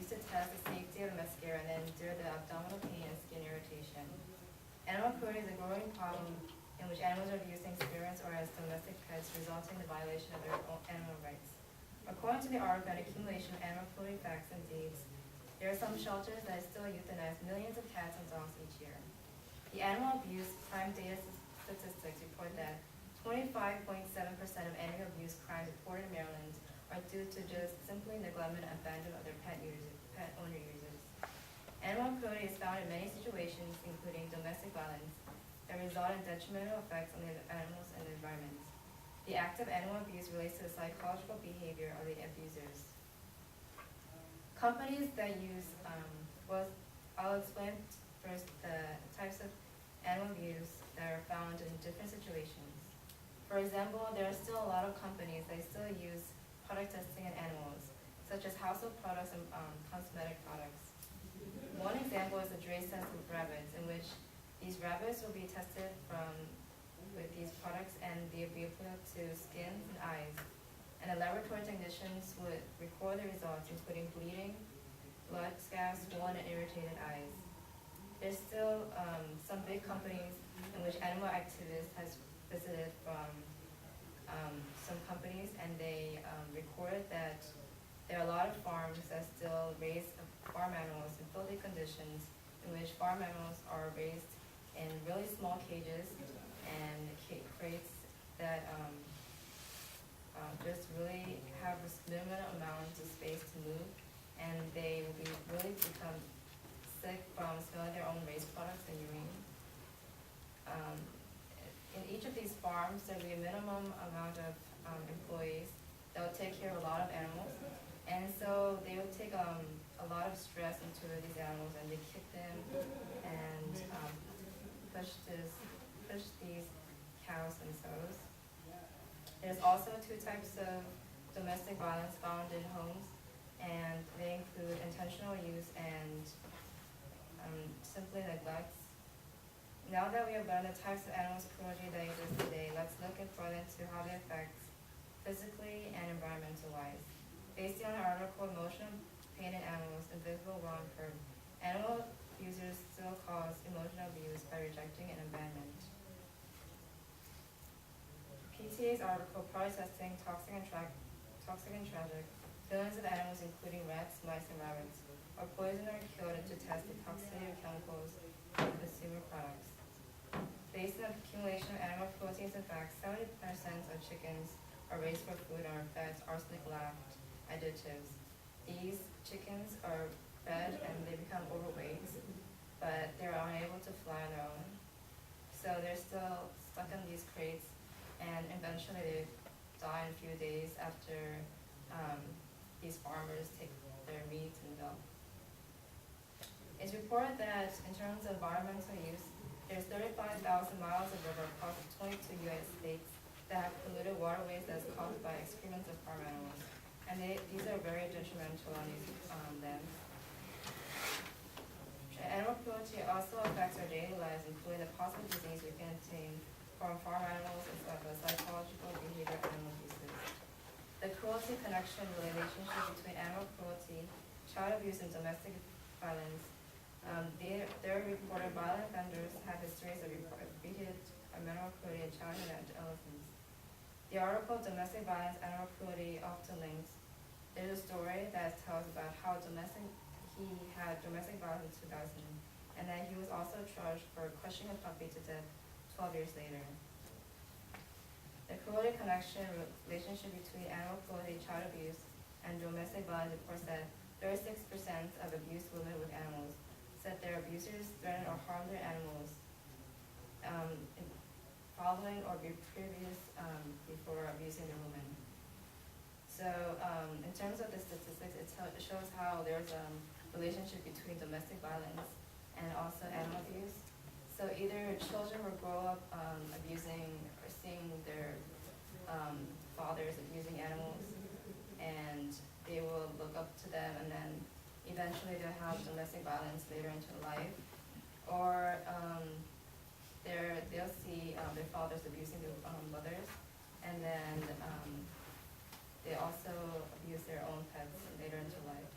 used to test the safety of the mascara and then endure the abdominal pain and skin irritation. Animal cruelty is a growing problem in which animals are abused in experiments or as domestic pets, resulting in the violation of their own animal rights. According to the article on accumulation of animal cruelty facts and deeds, there are some shelters that still euthanize millions of cats and dogs each year. The Animal Abuse Crime Data Statistics report that 25.7% of animal abuse crimes reported in Maryland are due to just simply neglectment and abandonment of their pet owner users. Animal cruelty is found in many situations, including domestic violence, that result in detrimental effects on the animals and the environment. The act of animal abuse relates to the psychological behavior of the abusers. Companies that use, I'll explain first the types of animal abuse that are found in different situations. For example, there are still a lot of companies that still use product testing in animals, such as household products and cosmetic products. One example is the Dre sense of rabbits, in which these rabbits will be tested with these products and they'll be applied to skins and eyes. And the laboratory technicians would record the results, including bleeding, blood, scabs, swollen, and irritated eyes. There's still some big companies in which animal activists has visited from some companies, and they recorded that there are a lot of farms that still raise farm animals in filthy conditions, in which farm animals are raised in really small cages and crates that just really have a limited amount of space to move, and they will really become sick from smelling their own waste products and urine. In each of these farms, there will be a minimum amount of employees that will take care of a lot of animals, and so they will take a lot of stress into these animals, and they kick them and push these cows and sows. There's also two types of domestic violence found in homes, and they include intentional use and simply neglect. Now that we have learned the types of animal cruelty that exist today, let's look further into how they affect physically and environmental-wise. Based on our article, Emotional Pain in Animals, Invisible Wrong Curve, animal abusers still cause emotional abuse by rejecting and abandonment. PTA's article, Product Testing, Toxic and Tragic, billions of animals, including rats, mice, and rabbits, are poisoned or killed to test the toxicity of chemicals in consumer products. Based on the accumulation of animal proteins and facts, 70% of chickens are raised for food and are fed arsenic-laden additives. These chickens are fed and they become overweight, but they're unable to fly on their own. So they're still stuck in these crates, and eventually they die in a few days after these farmers take their meat and milk. It's reported that in terms of environmental use, there's 35,000 miles of river across 22 U.S. states that have polluted waterways that's caused by excrements of farm animals. And these are very detrimental on these lands. Animal cruelty also affects our daily lives, including the possible disease we can obtain from farm animals and the psychological behavior of animal abuses. The cruelty connection relationship between animal cruelty, child abuse, and domestic violence. Their reported violent offenders have histories of repeated animal cruelty in childhood and adolescence. The article, Domestic Violence, Animal Cruelty, often links. There's a story that tells about how he had domestic violence in 2000, and that he was also charged for crushing a puppy to death 12 years later. The cruelty connection relationship between animal cruelty, child abuse, and domestic violence reports that 36% of abused women with animals said their abusers threatened or harmed their animals following or before abusing the woman. So in terms of the statistics, it shows how there's a relationship between domestic violence and also animal abuse. So either children will grow up abusing or seeing their fathers abusing animals, and they will look up to them, and then eventually they'll have domestic violence later into life. Or they'll see their fathers abusing their mothers, and then they also abuse their own pets later into life.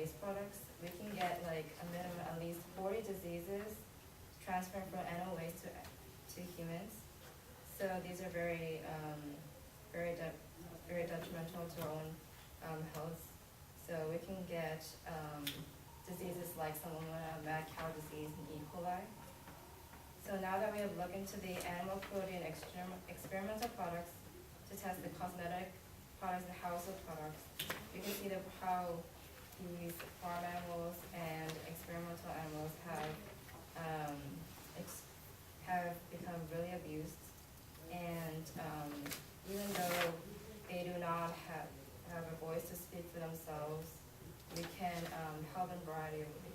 waste products, we can get like a minimum at least 40 diseases transferred from animal waste to humans. So these are very detrimental to our own health. So we can get diseases like Salmonella, mad cow disease, and E. coli. So now that we have looked into the animal protein experimental products to test the cosmetic products and household products, you can see how these farm animals and experimental animals have become really abused. And even though they do not have a voice to speak for themselves, we can help in a variety of ways.